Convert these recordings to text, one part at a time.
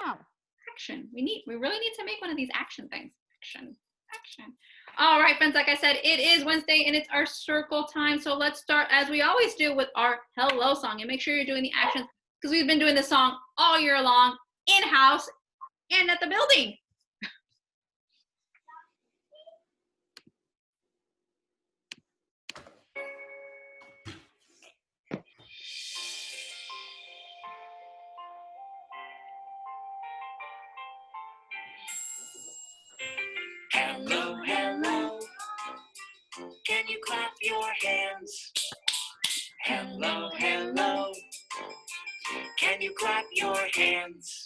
Wow. Action. We really need to make one of these action things. Action. All right, friends, like I said, it is Wednesday and it's our circle time. So let's start as we always do with our hello song, and make sure you're doing the actions because we've been doing this song all year long, in-house and at the building. Hello, hello. Can you clap your hands? Hello, hello. Can you clap your hands?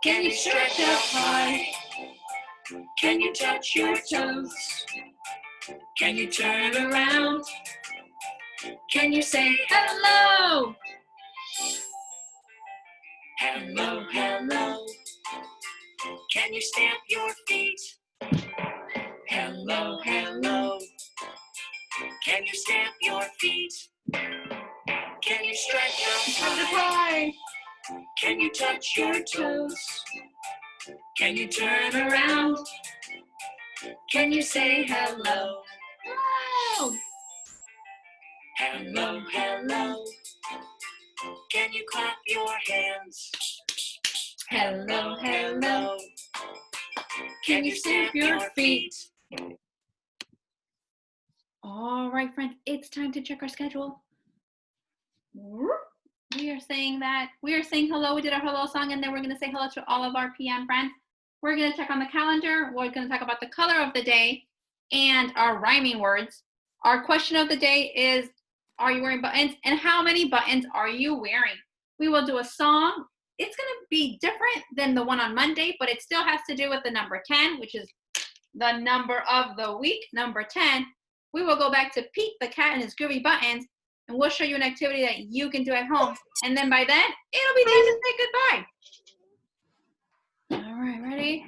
Can you stretch up high? Can you touch your toes? Can you turn around? Can you say hello? Hello, hello. Can you stamp your feet? Hello, hello. Can you stamp your feet? Can you stretch up high? Can you touch your toes? Can you turn around? Can you say hello? Wow. Hello, hello. Can you clap your hands? Hello, hello. Can you stamp your feet? All right, friends, it's time to check our schedule. We are saying hello. We did our hello song, and then we're going to say hello to all of our PM friends. We're going to check on the calendar. We're going to talk about the color of the day and our rhyming words. Our question of the day is, are you wearing buttons? And how many buttons are you wearing? We will do a song. It's going to be different than the one on Monday, but it still has to do with the number 10, which is the number of the week, number 10. We will go back to Pete the cat and his groovy buttons, and we'll show you an activity that you can do at home. And then by then, it'll be time to say goodbye. All right, ready?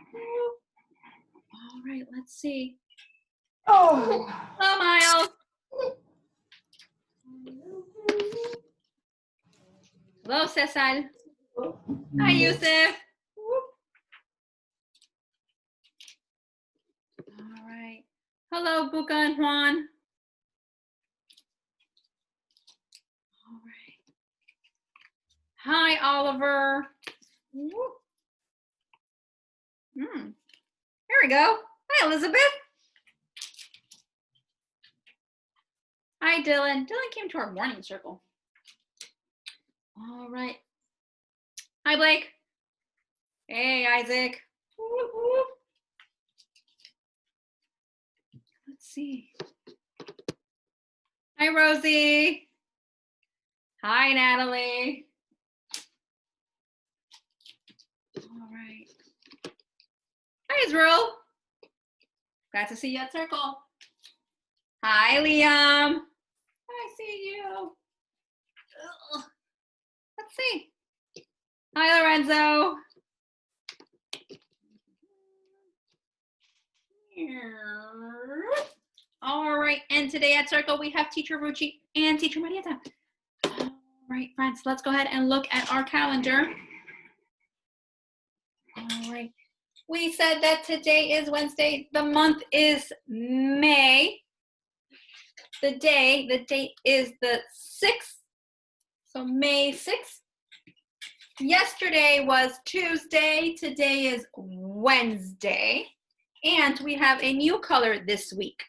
All right, let's see. Oh. Hello, Miles. Hello, Cesar. Hi, Yusuf. All right. Hello, Buka and Juan. All right. Hi, Oliver. Here we go. Hi, Elizabeth. Hi, Dylan. Dylan came to our morning circle. All right. Hi, Blake. Hey, Isaac. Let's see. Hi, Rosie. Hi, Natalie. All right. Hi, Israel. Glad to see you at Circle. Hi, Liam. I see you. Ugh. Let's see. Hi, Lorenzo. All right, and today at Circle we have Teacher Ruchi and Teacher Marietta. All right, friends, let's go ahead and look at our calendar. All right, we said that today is Wednesday. The month is May. The date is the 6th, so May 6th. Yesterday was Tuesday, today is Wednesday, and we have a new color this week.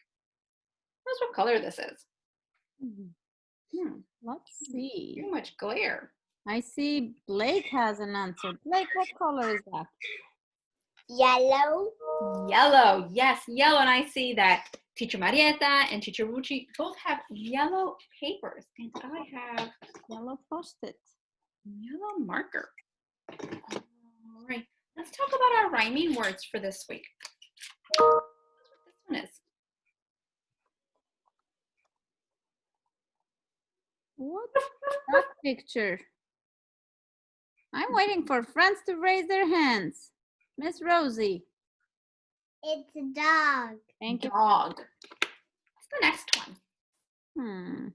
Notice what color this is. Let's see. Too much glare. I see Blake has an answer. Blake, what color is that? Yellow. Yellow, yes, yellow, and I see that Teacher Marietta and Teacher Ruchi both have yellow papers, and I have Yellow Post-it. yellow marker. All right, let's talk about our rhyming words for this week. That's what this one is. What's that picture? I'm waiting for friends to raise their hands. Miss Rosie. It's a dog. Thank you. Dog. What's the next one?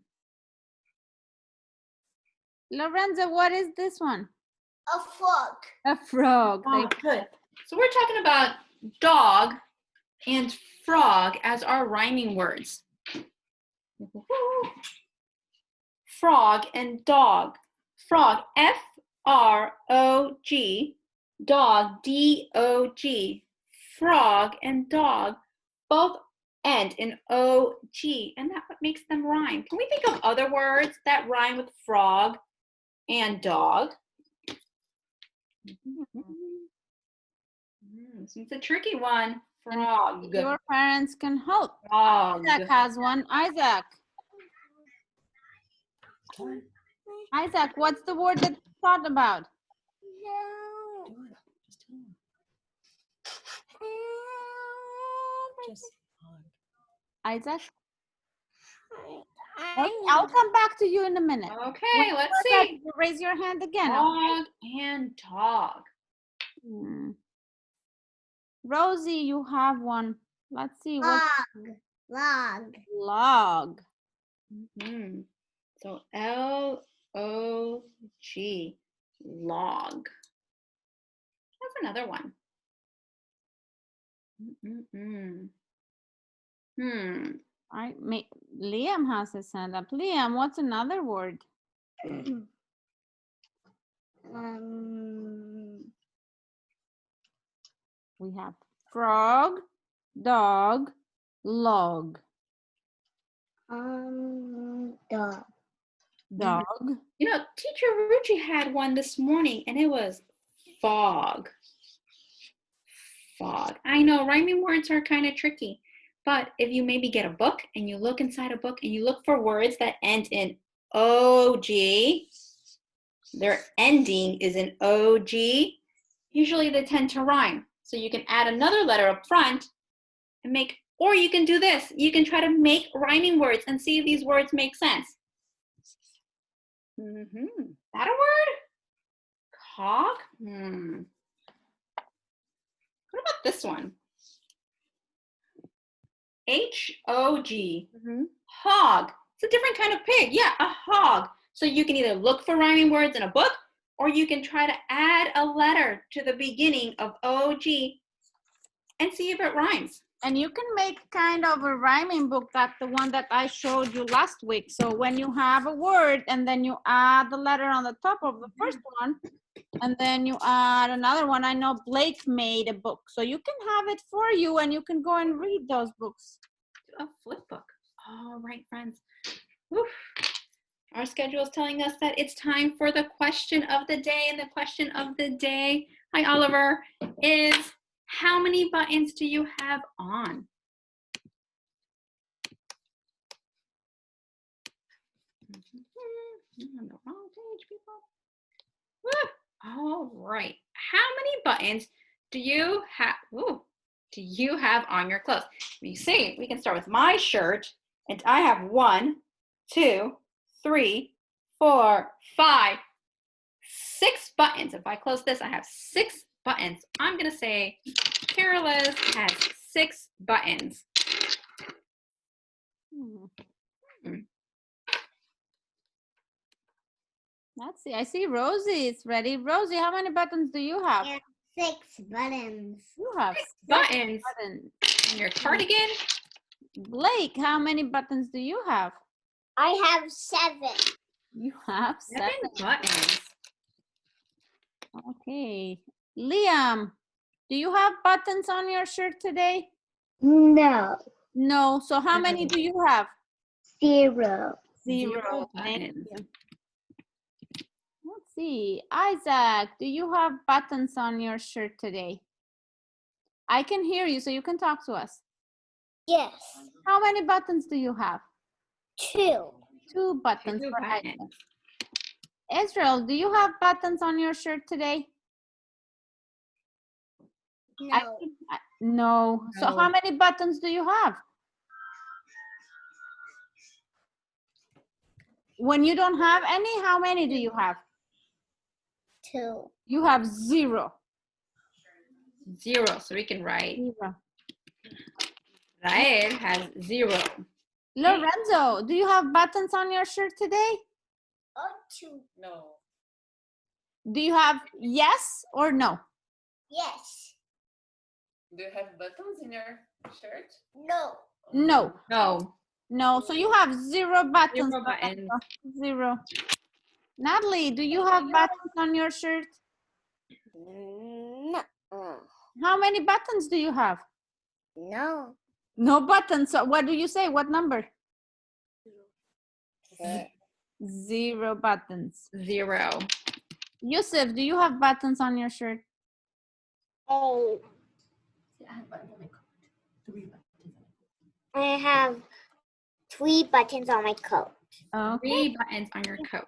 Lorenzo, what is this one? A frog. A frog. Oh, Thank you. good. So we're talking about dog and frog as our rhyming words. Frog and dog. Frog, F-R-O-G. Dog, D-O-G. Frog and dog both end in O-G, and that's what makes them rhyme. Can we think of other words that rhyme with frog and dog? This is a tricky one. Frog. Your parents can help. Frog. Isaac has one. Isaac. Isaac, what's the word that you thought about? Isaac? Okay, I'll come back to you in a minute. Okay, let's Isaac, see. raise your hand again. Okay? Frog and dog. Hmm. Rosie, you have one. Let's see. What Log. log? Mhm. So L-O-G, log. That's another one. Liam has his hand up. Liam, what's another word? We have frog, dog, log. Dog. Dog. You know, Teacher Ruchi had one this morning, and it was fog. Fog. I know rhyming words are kind of tricky, but if you maybe get a book and you look inside a book and you look for words that end in O-G, their ending is in O-G, usually they tend to rhyme. So you can add another letter up front and make, or you can do this. You can try to make rhyming words and see if these words make sense. That a word? Hog? What about this one? H-O-G. Hog. It's a different kind of pig. Yeah, a hog. So you can either look for rhyming words in a book, or you can try to add a letter to the beginning of O-G and see if it rhymes. And you can make kind of a rhyming book, like the one that I showed you last week. So when you have a word and then you add the letter on the top of the first one, and then you add another one. I know Blake made a book, so you can have it for you and you can go and read those books. A flip book. All right, friends. Woof. Our schedule is telling us that it's time for the question of the day, and the question of the day, hi Oliver, is how many buttons do you have on? On the wrong page, people. Woo. All right. How many buttons do you have? Do you have on your clothes? You see, we can start with my shirt, and I have 1, 2, 3, 4, 5, 6 buttons. If I close this, I have 6 buttons. I'm gonna say Carola's has 6 buttons. Let's see. I see Rosie is ready. Rosie, how many buttons do you have? Yeah, 6 buttons. You have 6 6 buttons buttons. in your cardigan. Blake, how many buttons do you have? I have 7. You have 7 buttons. Okay. Liam, do you have buttons on your shirt today? No. No. So how many do you have? 0. 0. Thank buttons. you. Let's see. Isaac, do you have buttons on your shirt today? I can hear you, so you can talk to us. Yes. How many buttons do you have? 2. 2 buttons 2 for buttons. Isaac. Israel, do you have buttons on your shirt today? No. No. So No. how many buttons do you have? When you don't have any, how many do you have? 2. You have 0. 0. So we can write. 0. Raed has 0. Lorenzo, do you have buttons on your shirt today? 2. No. Do you have yes or no? Yes. Do you have buttons in your shirt? No. No. No. No. So you have 0 buttons. Zero buttons. 0. Natalie, do you have buttons on your shirt? No. How many buttons do you have? No. No buttons. So what do you say? What number? 0 buttons. 0. Yusuf, do you have buttons on your shirt? Oh. I have 3 buttons on my coat. Okay. 3 buttons on your coat.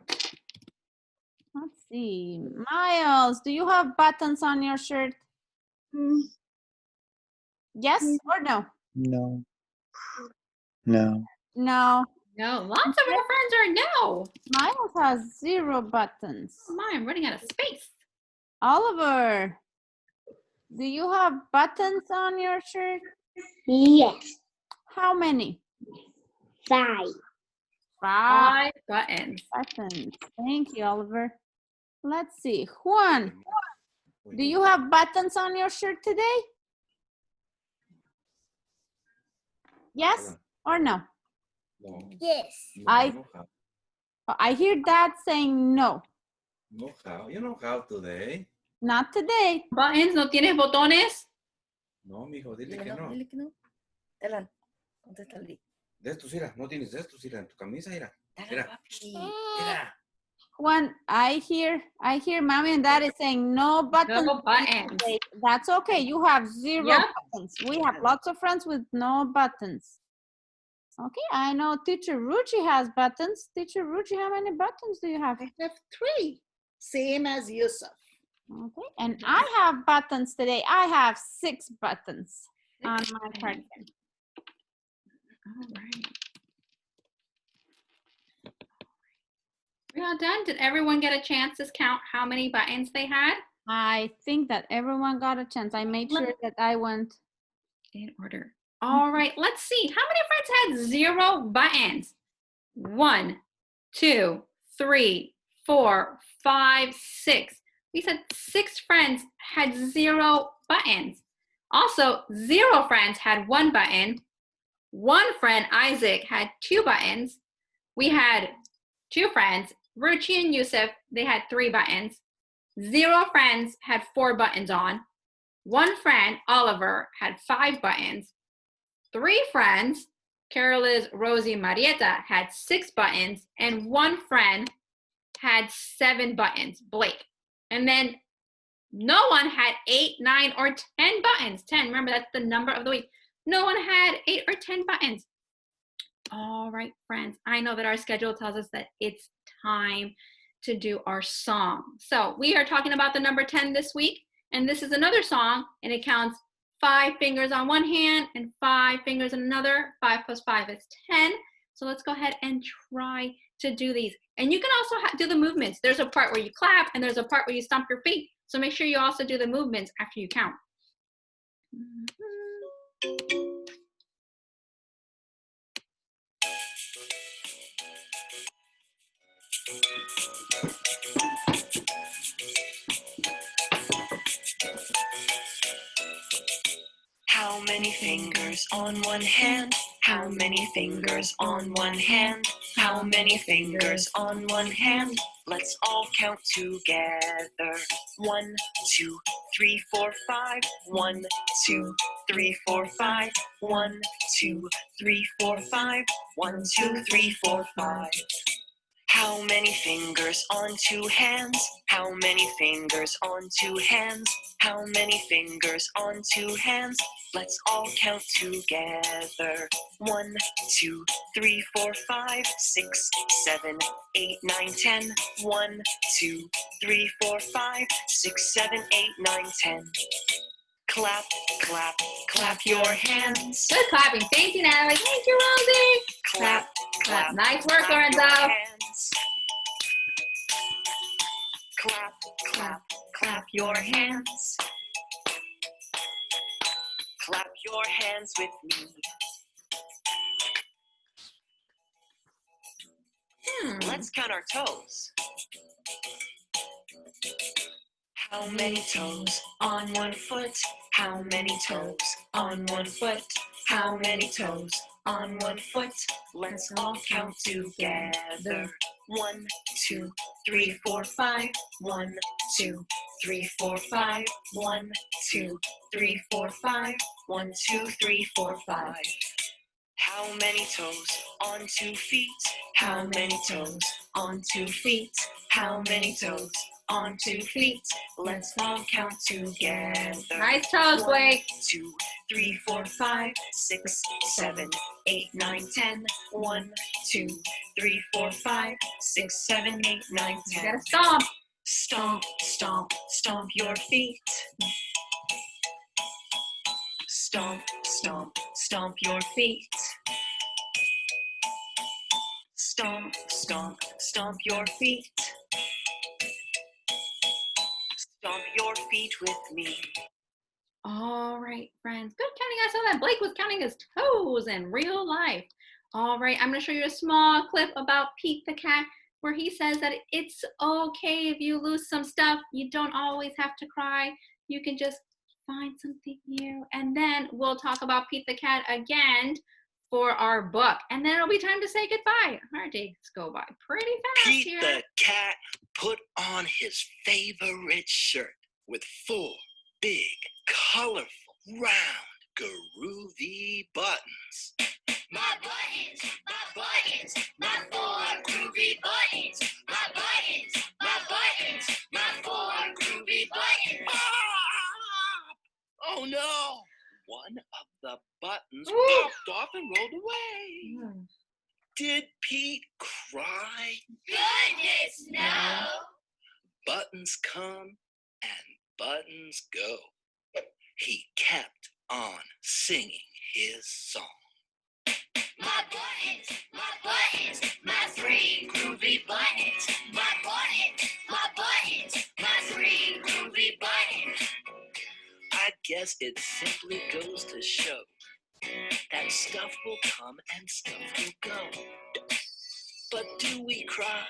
Let's see. Miles, do you have buttons on your shirt? Yes or no? No. No. No. No. Lots of our friends are no. Miles has 0 buttons. Oh my, I'm running out of space. Oliver, do you have buttons on your shirt? Yes. How many? 5. 5 5 buttons. buttons. Thank you, Oliver. Let's see. Juan, do you have buttons on your shirt today? Yes or no? No, Yes. no, I- no have. I hear Dad saying no. No have. You don't have today. Not today. Buttons, ¿no tienes botones? No, mijo, dile Dile que no. Dile que no. Dylan, contéstale. De estos, mira, no tienes de estos, mira, en tu camisa, mira. Dale, Mira. papi. Mira. Juan, I hear Mommy and Daddy saying no buttons. No buttons. today. That's okay. You have 0 Yep. buttons. We have lots of friends with no buttons. Okay, I know Teacher Ruchi has buttons. Teacher Ruchi, how many buttons do you have? I have 3, same as Yusuf. Okay, and I have buttons today. I have 6 buttons on my cardigan. All right. We all done? Did everyone get a chance to count how many buttons they had? I think that everyone got a chance. I made sure that I went. In order. All right, let's see. How many friends had 0 buttons? 1, 2, 3, 4, 5, 6. We said 6 friends had 0 buttons. Also, 0 friends had 1 button. 1 friend, Isaac, had 2 buttons. We had 2 friends, Ruchi and Yusuf, they had 3 buttons. 0 friends had 4 buttons on. 1 friend, Oliver, had 5 buttons. 3 friends, Caroliz, Rosie, Marietta, had 6 buttons. And 1 friend had 7 buttons, Blake. And then no one had 8, 9, or 10 buttons. 10, remember that's the number of the week. No one had 8 or 10 buttons. All right, friends, I know that our schedule tells us that it's time to do our song. So we are talking about the number 10 this week, and this is another song, and it counts 5 fingers on one hand and 5 fingers on another. 5 plus 5 is 10. So let's go ahead and try to do these. And you can also do the movements. There's a part where you clap, and there's a part where you stomp your feet. So make sure you also do the movements after you count. How many fingers on one hand? How many fingers on one hand? How many fingers on one hand? Let's all count together. 1, 2, 3, 4, 5. 1, 2, 3, 4, 5. 1, 2, 3, 4, 5. 1, 2, 3, 4, 5. How many fingers on 2 hands? How many fingers on 2 hands? How many fingers on 2 hands? Let's all count together. 1, 2, 3, 4, 5, 6, 7, 8, 9, 10. 1, 2, 3, 4, 5, 6, 7, 8, 9, 10. Clap, clap, clap your hands. Good clapping. Thank you, Natalie. Thank you, Rosie. Clap, clap. Nice work, Clap Lorenzo. your hands. Clap, clap, clap your hands. Clap your hands with me. Let's count our toes. How many toes on one foot? How many toes on one foot? How many toes on one foot? Let's all count together. 1, 2, 3, 4, 5. 1, 2, 3, 4, 5. 1, 2, 3, 4, 5. 1, 2, 3, 4, 5. How many toes on 2 feet? How many toes on 2 feet? How many toes on 2 feet? Let's all count together. Nice toes, Blake. 2, 3, 4, 5, 6, 7, 8, 9, 10. 1, 2, 3, 4, 5, 6, 7, 8, 9, You 10. gotta stomp. Stomp, stomp, stomp your feet. Stomp, stomp, stomp your feet. Stomp, stomp, stomp your feet. Stomp your feet with me. All right, friends. Good counting. I saw that Blake was counting his toes in real life. All right, I'm going to show you a small clip about Pete the cat where he says that it's okay if you lose some stuff. You don't always have to cry. You can just find something new. And then we'll talk about Pete the cat again for our book. And then it'll be time to say goodbye. Our days go by pretty fast Pete here. the cat put on his favorite shirt with 4 big, colorful, round, groovy buttons. My buttons, my buttons, my 4 groovy buttons. My buttons, my buttons, my 4 groovy buttons. Ah! Oh no! One of the buttons popped off and rolled away. Did Pete cry? Goodness, no! Buttons come and buttons go. He kept on singing his song. My buttons, my 3 groovy buttons. My buttons, my 3 groovy buttons. I guess it simply goes to show that stuff will come and stuff will go. But do we cry?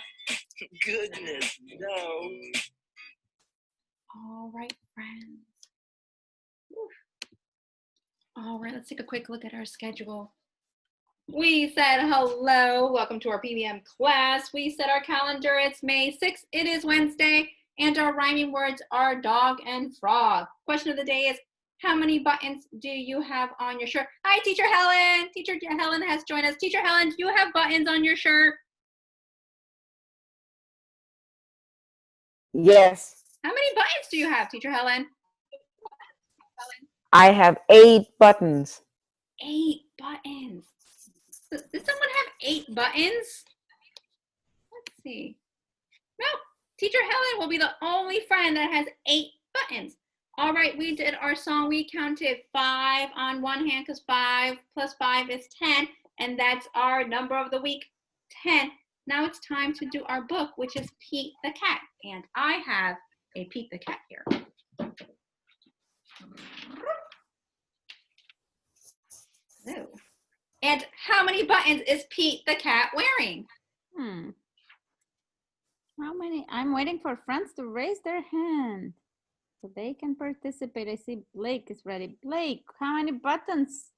Goodness, no. All right, friends. All right, let's take a quick look at our schedule. We said hello. Welcome to our PBM class. We set our calendar. It's May 6th. It is Wednesday. And our rhyming words are dog and frog. Question of the day is, how many buttons do you have on your shirt? Hi, Teacher Helen. Teacher Helen has joined us. Teacher Helen, do you have buttons on your shirt? Yes, How many buttons do you have, Teacher Helen? I have 8 buttons. 8 buttons. Does someone have 8 buttons? Let's see. Nope. Teacher Helen will be the only friend that has 8 buttons. All right, we did our song. We counted 5 on one hand because 5 plus 5 is 10. And that's our number of the week, 10. Now it's time to do our book, which is Pete the Cat. And I have a Pete the Cat here. So, and how many buttons is Pete the Cat wearing? How many? I'm waiting for friends to raise their hand so they can participate. I see Blake is ready. Blake, how many buttons?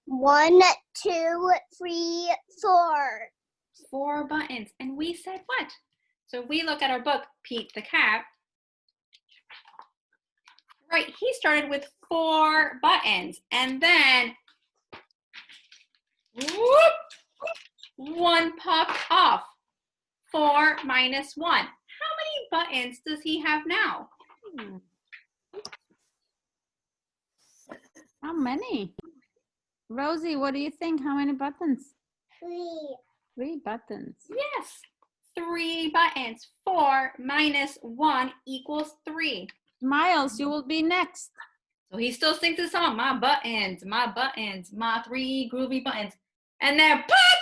1, 2, 3, 4. 4 buttons. And we said what? So we look at our book, Pete the Cat. Right, he started with 4 buttons. And then, whoop, 1 popped off. 4 minus 1. How many buttons does he have now? How many? Rosie, what do you think? How many buttons? 3. 3 buttons. Yes, 3 buttons. 4 minus 1 equals 3. Miles, you will be next. So he still sings the song, my 3 groovy buttons. And then, pop!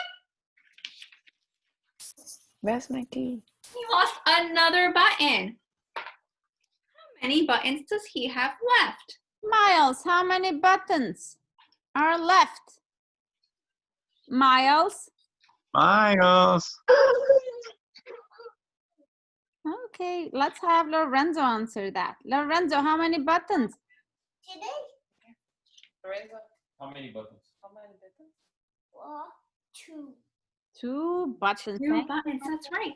Where's my key? He lost another button. How many buttons does he have left? Miles, how many buttons are left? Miles? Miles. Okay, let's have Lorenzo answer that. Lorenzo, how many buttons? Lorenzo, How many buttons? how many buttons? Two. 2 buttons. Two Thank buttons, that's right.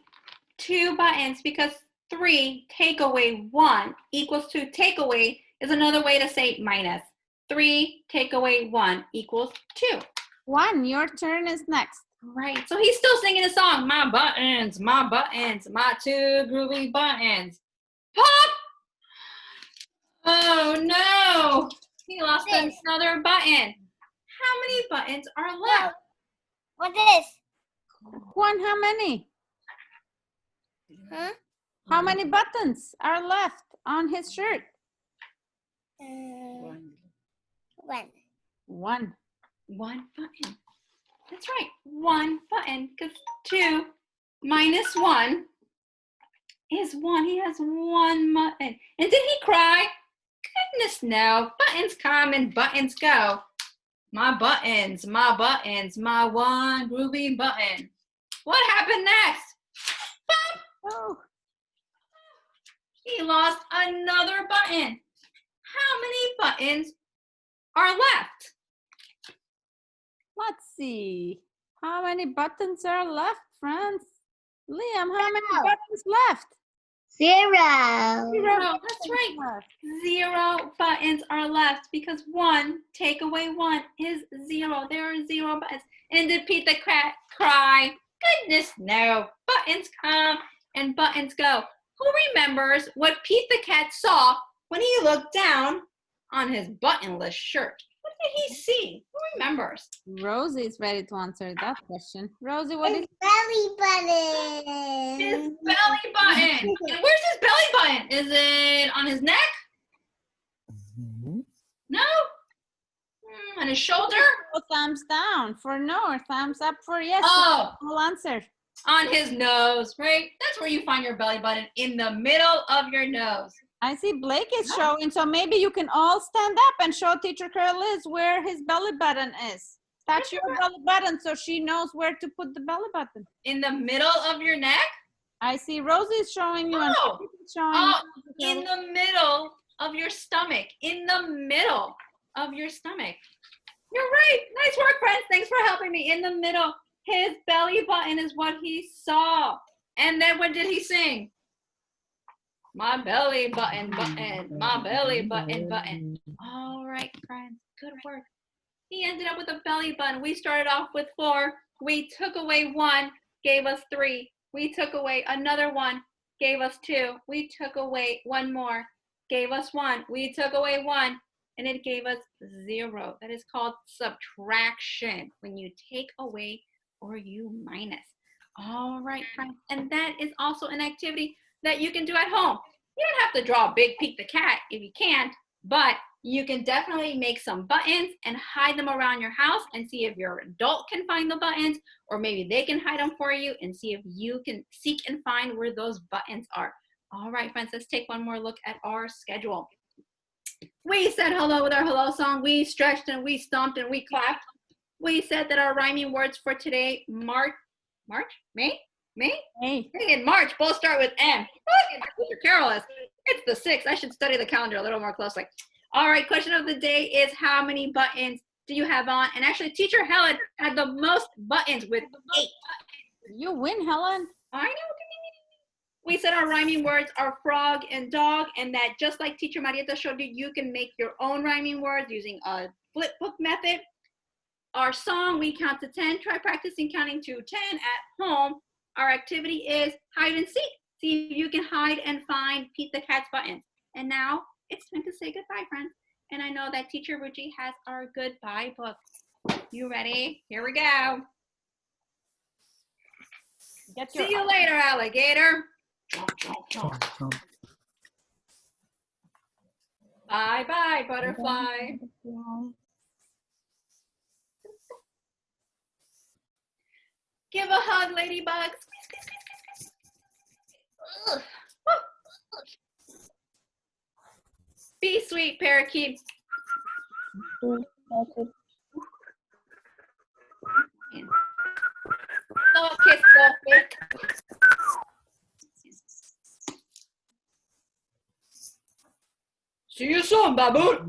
2 buttons because 3 take away 1 equals 2. Take away is another way to say minus. 3 take away 1 equals 2. 1, your turn is next. Right, so he's still singing a song. My 2 groovy buttons. Pop! Oh no, he lost This. another button. How many buttons are left? What's this? Juan, how many? Huh? How many buttons are left on his shirt? One. 1. 1 button. That's right, 1 button, because 2 minus 1 is 1. He has 1 button. And did he cry? Goodness no. Buttons come and buttons go. My buttons, my one groovy button. What happened next? Oh, He lost another button. How many buttons are left? let's see. How many buttons are left, friends? Liam, how many Zero. buttons left? 0. Zero. That's right. Left. 0 buttons are left because 1 take away 1 is 0. There are 0 buttons. And did Pete the cat cry? Goodness no. Buttons come and buttons go. Who remembers what Pete the cat saw when he looked down on his buttonless shirt? What did he see? Who remembers? Rosie is ready to answer that question. Rosie, what is Belly His button. belly button. And where's his belly button? Is it on his neck? No? On his shoulder? thumbs down for no or thumbs up for yes? Oh, Full answer. on his nose, right? That's where you find your belly button, in the middle of your nose. I see Blake is showing, so maybe you can all stand up and show Teacher Carol Liz where his belly button is. Touch your belly button so she knows where to put the belly button. In the middle of your neck? I see Rosie is showing you and Oh, Blake is showing oh, you. in the middle of your stomach. In the middle of your stomach. You're right. Nice work, friends. Thanks for helping me. In the middle. His belly button is what he saw. And then what did he sing? My belly button, my belly button. All right, friends. Good work. He ended up with a belly button. We started off with 4. We took away 1, gave us 3. We took away another 1, gave us 2. We took away 1 more, gave us 1. We took away 1, and it gave us 0. That is called subtraction, when you take away or you minus. All right, friends. And that is also an activity that you can do at home. You don't have to draw a big Pete the Cat if you can't, but you can definitely make some buttons and hide them around your house and see if your adult can find the buttons, or maybe they can hide them for you and see if you can seek and find where those buttons are. All right, friends, let's take one more look at our schedule. We said hello with our hello song. We stretched and we stomped and we clapped. We said that our rhyming words for today, May? Hey, In March, both start with M. Teacher Carol is. It's the 6th. I should study the calendar a little more closely. All right, question of the day is how many buttons do you have on? And actually, Teacher Helen had the most buttons with 8. you win, Helen. I know. We said our rhyming words are frog and dog, and that just like Teacher Marieta showed you, you can make your own rhyming words using a flip book method. Our song, we count to 10. Try practicing counting to 10 at home. Our activity is hide and seek. See if you can hide and find Pete the Cat's buttons. And now it's time to say goodbye, friends. And I know that Teacher Ruchi has our goodbye book. You ready? Here we go. Get your See you later, alligator. Bye-bye, butterfly. Give a hug, ladybugs. Be sweet, parakeet. Little kiss, See you soon, baboon.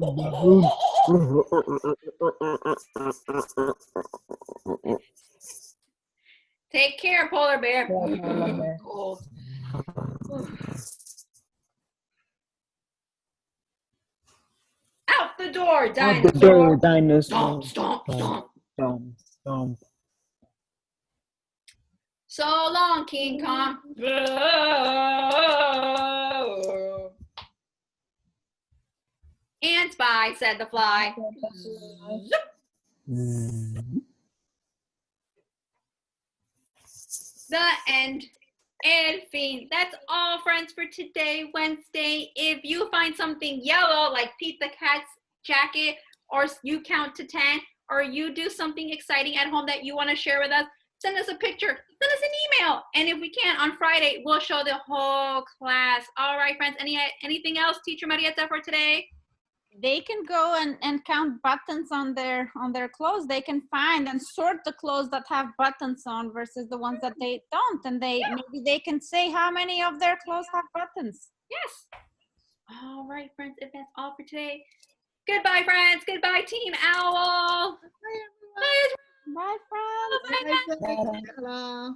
Take care, polar bear. Cold. Out the door, dinosaur. Dinosaur. Stomp, stomp, stomp. Stomp, stomp. So long, King Kong. Ants by, said the fly. The end. El fin. That's all, friends, for today, Wednesday. If you find something yellow, like Pete the Cat's jacket, or you count to 10, or you do something exciting at home that you want to share with us, send us a picture, send us an email. And if we can, on Friday, we'll show the whole class. All right, friends, anything else, Teacher Marietta, for today? They can go and count buttons on their clothes. They can find and sort the clothes that have buttons on versus the ones that they don't. And maybe they can say how many of their clothes have buttons. Yes. All right, friends, if that's all for today, goodbye, friends. Goodbye, Team Owl. Bye, Bye, friends. everyone. Bye, friends. Hello.